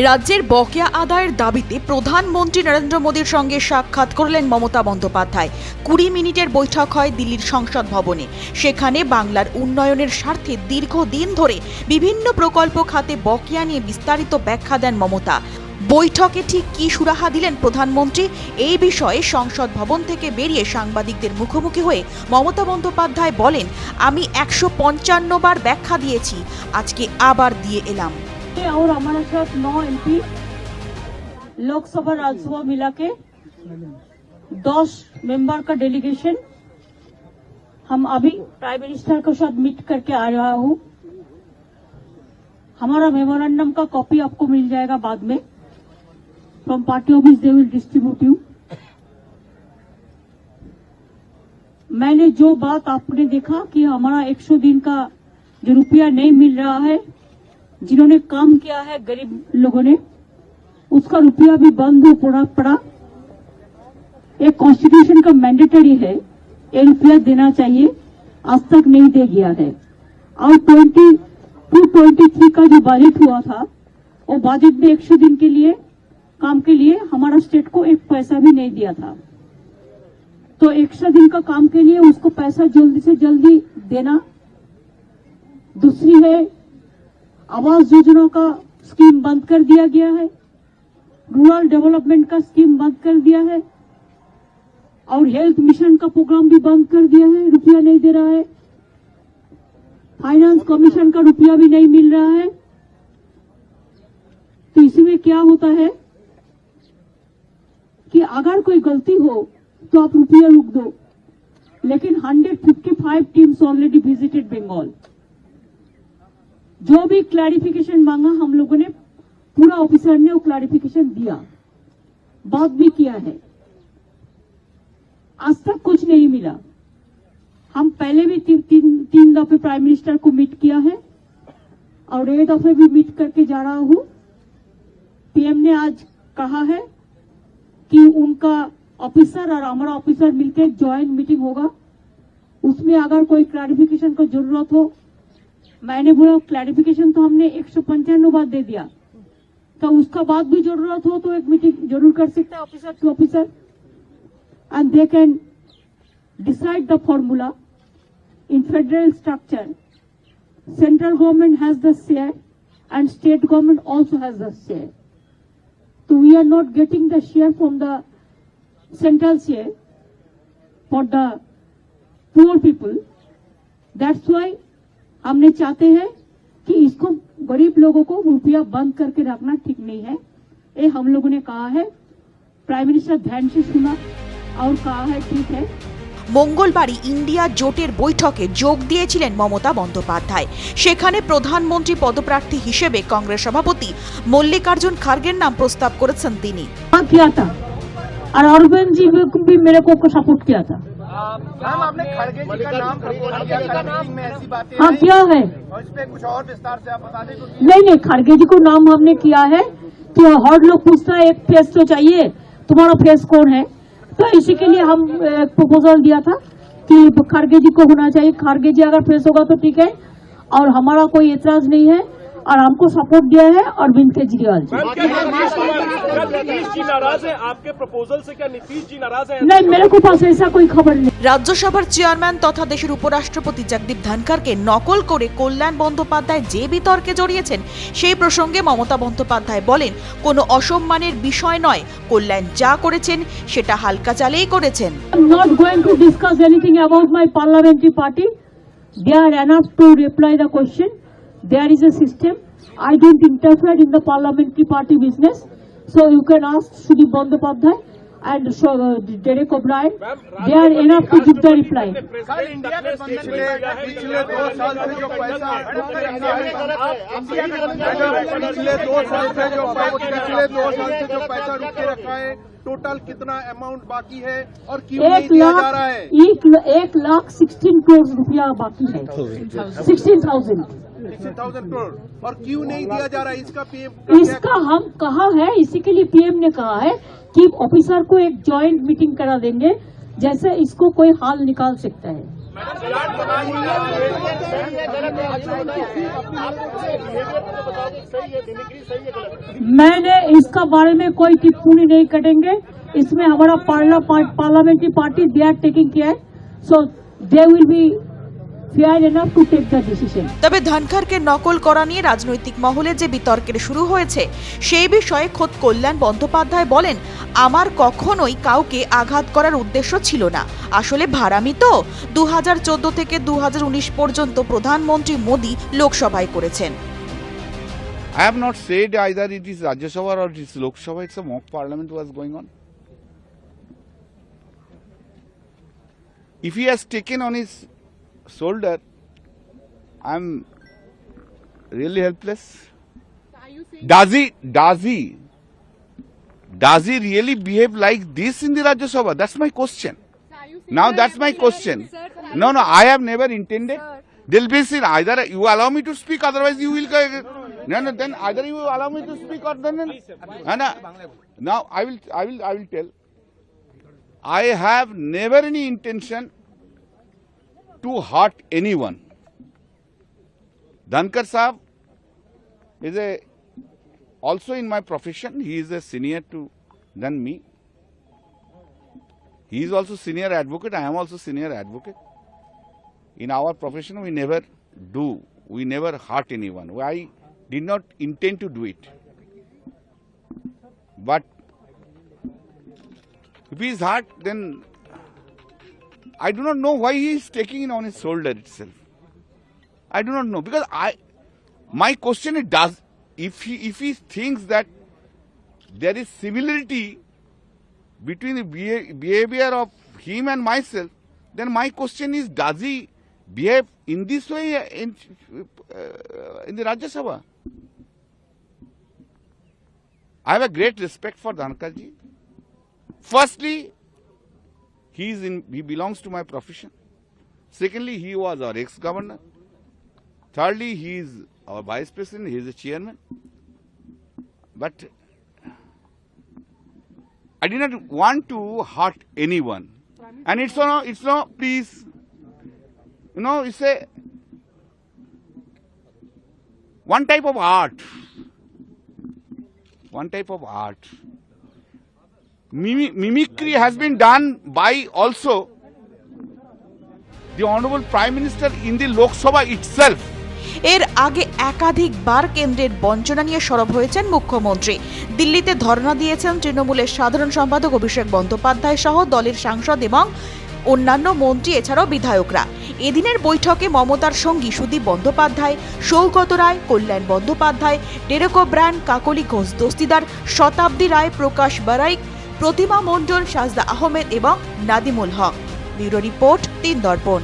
রাজ্যের বকেয়া আদায়ের দাবিতে প্রধানমন্ত্রী নরেন্দ্র মোদীর সঙ্গে সাক্ষাৎ করলেন মমতা বন্দ্যোপাধ্যায়। 20 মিনিটের বৈঠক হয় দিল্লির সংসদ ভবনে। সেখানে বাংলার উন্নয়নের স্বার্থে দীর্ঘদিন ধরে বিভিন্ন প্রকল্প খাতে বকেয়া নিয়ে বিস্তারিত ব্যাখ্যা দেন মমতা। বৈঠকে ঠিক কি সুরাহা দিলেন প্রধানমন্ত্রী, এই বিষয়ে সংসদ ভবন থেকে বেরিয়ে সাংবাদিকদের মুখোমুখি হয়ে মমতা বন্দ্যোপাধ্যায় বলেন, আমি 155 বার ব্যাখ্যা দিয়েছি, আজকে আবার দিয়ে এলাম। और हमारे साथ 9 MP लोकसभा राज्यसभा मिला के 10 मेंबर का डेलीगेशन हम अभी प्राइम मिनिस्टर के साथ मीट करके आ रहा हूँ। हमारा मेमोरेंडम का कॉपी आपको मिल जाएगा बाद में। From party office they will distribute you. मैंने जो बात आपने देखा कि हमारा 100 दिन का जो रुपया नहीं मिल रहा है, जिन्होंने काम किया है गरीब लोगों ने, उसका रुपया भी बंद हो पड़ा। एक कॉन्स्टिट्यूशन का मैंडेटरी है, ये रुपया देना चाहिए, आज तक नहीं दे गया है। और 22-23 का जो बजट हुआ था, वो बजट में 100 दिन के लिए काम के लिए हमारा स्टेट को एक पैसा भी नहीं दिया था। तो 100 दिन का काम के लिए उसको पैसा जल्दी से जल्दी देना। दूसरी है, आवास योजना का स्कीम बंद कर दिया गया है, रूरल डेवलपमेंट का स्कीम बंद कर दिया है, और हेल्थ मिशन का प्रोग्राम भी बंद कर दिया है, रुपया नहीं दे रहा है। फाइनेंस कमीशन का रुपया भी नहीं मिल रहा है। तो इसमें क्या होता है कि अगर कोई गलती हो तो आप रुपया रोक दो, लेकिन 155 टीम्स ऑलरेडी विजिटेड बंगाल। जो भी क्लैरिफिकेशन मांगा हम लोगों ने, पूरा ऑफिसर ने वो क्लैरिफिकेशन दिया, बात भी किया है। आज तक कुछ नहीं मिला। हम पहले भी तीन दफे प्राइम मिनिस्टर को मीट किया है और ये दफे भी मीट करके जा रहा हूं। पीएम ने आज कहा है कि उनका ऑफिसर और हमारा ऑफिसर मिलकर ज्वाइंट मीटिंग होगा, उसमें अगर कोई क्लैरिफिकेशन को जरूरत हो। मैंने बोला क्लैरिफिकेशन तो हमने 155 बार दे दिया, तो उसका बाद भी जरूरत हो तो एक मीटिंग जरूर कर सकते हैं officer to officer, and they can decide the formula in federal structure. Central government has the share and state government also has the share. तो we are not getting the share from the central share for the poor people. That's why हमने चाहते हैं कि इसको गरीब लोगों को रुपया बंद करके रखना ठीक नहीं है। ये हम लोगों ने कहा है, प्राइम मिनिस्टर ध्यान से सुना और कहा है ठीक है। মঙ্গলবারই ইন্ডিয়া জোটের বৈঠকে যোগ দিয়েছিলেন মমতা বন্দ্যোপাধ্যায়। সেখানে প্রধানমন্ত্রী পদপ্রার্থী হিসেবে কংগ্রেস সভাপতি মল্লিকার্জুন খার্গের নাম প্রস্তাব করেছেন তিনি। और अरविंद जी भी मेरे को सपोर्ट किया था। मैम, आपने खड़गे जी का नाम प्रपोज किया था मीटिंग में, ऐसी बातें हाँ क्या है, और इस पे कुछ और विस्तार से आप बता दें। नहीं, खड़गे जी को नाम हमने किया है कि हर लोग पूछता है एक फेस तो चाहिए, तुम्हारा फेस कौन है। तो इसी के लिए हम प्रपोजल दिया था कि खड़गे जी को होना चाहिए। खड़गे जी अगर फेस होगा तो ठीक है, और हमारा कोई एतराज नहीं है। और हमको सपोर्ट दिया है अरविंद केजरीवाल जी। नीतीश जी नाराज है आपके प्रपोजल से? क्या नीतीश जी नाराज है? नहीं, मेरे को पास ऐसा कोई खबर नहीं। রাজ্যসভার চেয়ারম্যান তথা দেশের উপরাষ্ট্রপতি জগদীপ ধনখড়কে নকল করে কল্যাণ বন্দ্যোপাধ্যায় যে বিতর্কে জড়িয়েছেন, সেই প্রসঙ্গে মমতা বন্দ্যোপাধ্যায় বলেন, কোনো অসম্মানের বিষয় নয়, কল্যাণ যা করেছেন সেটা হালকা চালেই করেছেন। I'm not going to discuss anything about my parliamentary party. They are enough to reply the question. There is a system. I don't interfere in the parliamentary party business. So you can ask Sudip Bandyopadhyay and Derek O'Brien. They are enough to give the reply. कल India गठबंधन में पिछले 2 साल से जो पैसा पिछले 2 साल से जो पैसा रुक के रखा है, टोटल कितना अमाउंट बाकी है और क्यों नहीं दिया जा रहा है? 1,16 करोड़ रुपया बाकी है। 16,000 करोड़, और क्यों नहीं दिया जा रहा है? इसका पीएम इसका हम कहा है, इसी के लिए पीएम ने कहा है कि ऑफिसर को एक जॉइंट मीटिंग करा देंगे, जैसे इसको कोई हाल निकाल सकता है। मैंने इसका बारे में कोई टिप्पणी नहीं करेंगे। इसमें हमारा parliamentary party they are taking care, so they will be fair enough to take the decision. তবে ধনখড়কে নকল করা নিয়ে রাজনৈতিক মহলে যে বিতর্কের শুরু হয়েছে সেই বিষয়ে খোদ কল্যাণ বন্দ্যোপাধ্যায় বলেন, আমার কখনোই কাউকে আঘাত করার উদ্দেশ্য ছিল না। আসলে ভাড়ামি তো 2014 থেকে 2019 পর্যন্ত প্রধানমন্ত্রী মোদী লোকসভায় করেছেন। I have not said either it is Rajya Sabha or it is Lok Sabha, it's a mock parliament was going on. If he has taken on his shoulder, I am really helpless. Does he really behave like this in the Rajya Sabha? That's my question. Now that's my question. No, I have never intended. There'll be sin. Either you allow me to speak, otherwise you will. No, then either you allow me to speak or then. Now I will tell. I have never any intention to hurt anyone. Dhankar Saab is also in my profession. He is a senior than me. He is also senior advocate. I am also senior advocate. In our profession, we never hurt anyone. I did not intend to do it. But if he is hurt, then I do not know why he is taking it on his shoulder itself. I do not know, because my question is, if he thinks that there is similarity between the behavior of him and myself, then my question is, does he behave in this way in the Rajya Sabha? I have a great respect for Dhankar ji. Firstly, he belongs to my profession. Secondly, he was our ex-governor. Thirdly, he is our vice president, he is the chairman. But I did not want to hurt anyone. And it's no, please, it's one type of art. Mimicry has been done by also the Honorable Prime Minister in the Lok Sabha itself. এর আগে একাধিকবার কেন্দ্রের বঞ্চনা নিয়ে সরব হয়েছেন মুখ্যমন্ত্রী। দিল্লিতে ধর্ণা দিয়েছেন তৃণমূলের সাধারণ সম্পাদক অভিষেক বন্দ্যোপাধ্যায় সহ দলের সাংসদ এবং অন্যান্য মন্ত্রী এছাড়াও বিধায়করা। এদিনের বৈঠকে মমতার সঙ্গী সুদীপ বন্দ্যোপাধ্যায়, সৌগত রায়, কল্যাণ বন্দ্যোপাধ্যায়, টেরেকো ব্র্যান্ড, কাকলি ঘোষ দস্তিদার, শতাব্দী রায়, প্রকাশ বারাইক, প্রতিমা মণ্ডল, সাজদা আহমেদ এবং নাদিমুল হক। ব্যুরো রিপোর্ট, 3 দর্পণ।